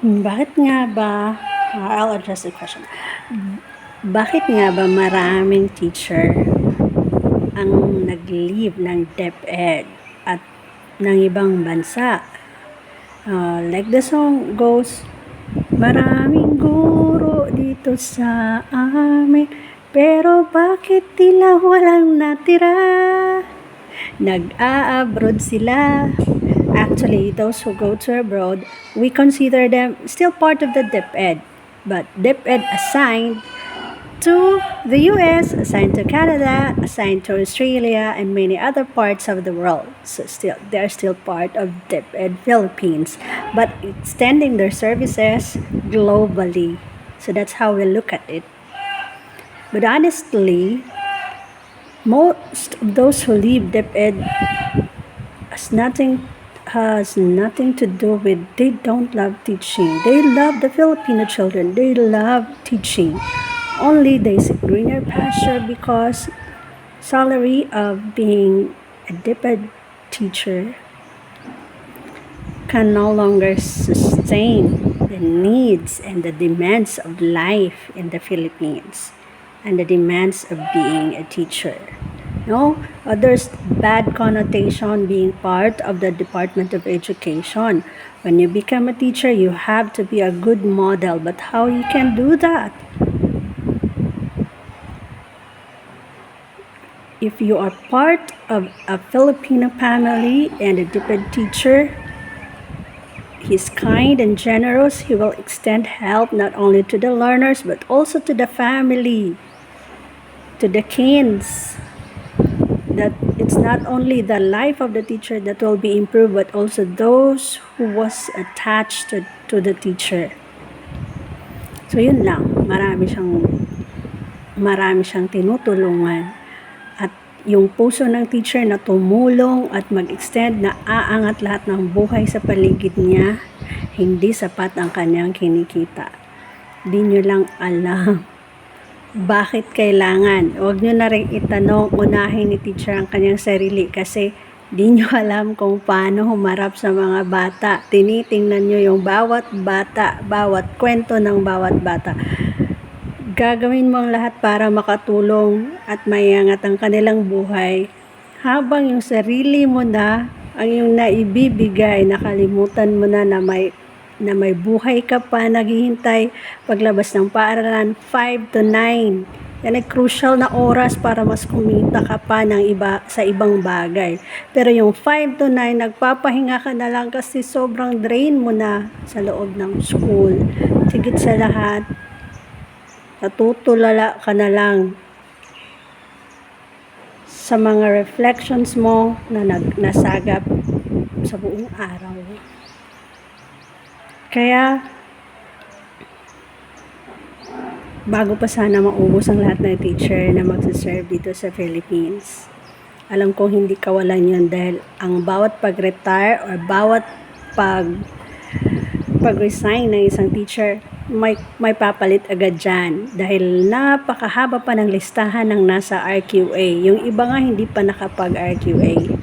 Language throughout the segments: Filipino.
Bakit nga ba, I'll address the question. Bakit nga ba maraming teacher ang nag-leave ng DepEd at ng ibang bansa? Like the song goes, maraming guro dito sa amin, pero bakit tila walang natira? Nag-a-abroad sila. Actually, those who go to abroad, we consider them still part of the DepEd. But DepEd assigned to the US, assigned to Canada, assigned to Australia, and many other parts of the world. So they're still part of DepEd Philippines, but extending their services globally. So that's how we look at it. But honestly, most of those who leave DepEd has nothing to do with they don't love teaching. They love the Filipino children. They love teaching. Only they seek greener pasture because salary of being a DepEd teacher can no longer sustain the needs and the demands of life in the Philippines and the demands of being a teacher. No, there's bad connotation being part of the Department of Education. When you become a teacher, you have to be a good model. But how you can do that? If you are part of a Filipino family and a DepEd teacher, he's kind and generous. He will extend help not only to the learners but also to the family, to the kids. That it's not only the life of the teacher that will be improved, but also those who was attached to the teacher. So yun lang, marami siyang tinutulungan. At yung puso ng teacher na tumulong at mag-extend na aangat lahat ng buhay sa paligid niya, hindi sapat ang kanyang kinikita. Di nyo lang alam bakit kailangan. Huwag nyo na rin itanong, unahin ni teacher ang kanyang sarili kasi di nyo alam kung paano humarap sa mga bata. Tinitingnan nyo yung bawat bata, bawat kwento ng bawat bata. Gagawin mo ang lahat para makatulong at maiangat ang kanilang buhay habang yung sarili mo na ang yung naibibigay, nakalimutan mo na may buhay ka pa naghihintay paglabas ng paaralan 5 to 9. Yan ay crucial na oras para mas kumita ka pa ng sa ibang bagay. Pero yung 5 to 9, nagpapahinga ka na lang kasi sobrang drain mo na sa loob ng school. Higit sa lahat, natutulala ka na lang sa mga reflections mo na nasagap sa buong araw. Kaya, bago pa sana maubos ang lahat ng teacher na magsaserve dito sa Philippines, alam kong hindi kawalan yun dahil ang bawat pag-retire or bawat pag-resign ng isang teacher, may papalit agad dyan dahil napakahaba pa ng listahan ng nasa RQA. Yung iba nga hindi pa nakapag-RQA.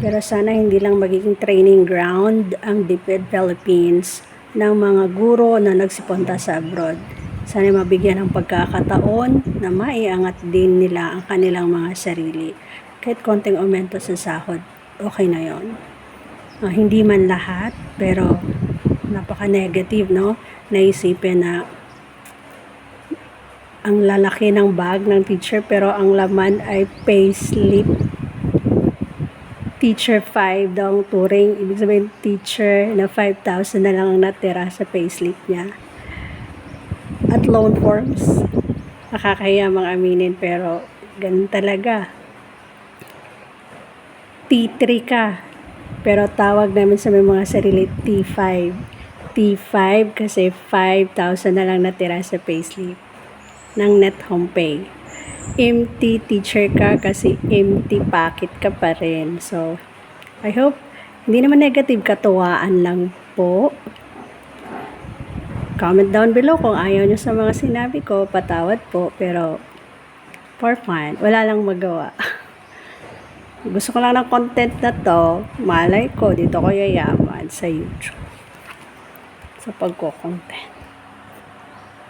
Pero sana hindi lang magiging training ground ang DepEd Philippines ng mga guro na nagsipunta sa abroad. Sana mabigyan ng pagkakataon na maiangat din nila ang kanilang mga sarili. Kahit konting aumento sa sahod, okay na yon. Hindi man lahat, pero napaka-negative, no? Naisipin na ang lalaki ng bag ng teacher pero ang laman ay payslip. Teacher 5 daw ang turing. Ibig sabihin, teacher na 5,000 na lang ang natira sa payslip niya. At loan forms. Nakakahiya mga aminin pero ganun talaga. T3 ka. Pero tawag namin sa mga sarili T5. T5 kasi 5,000 na lang natira sa payslip ng net home pay. Empty teacher ka kasi empty pocket ka pa rin. So, I hope hindi naman negative, katuwaan lang po. Comment down below kung ayaw nyo sa mga sinabi ko, patawad po, pero for fun, wala lang magawa. Gusto ko lang ng content na to, malay ko, dito ko yayaman sa YouTube. sa pagko-content.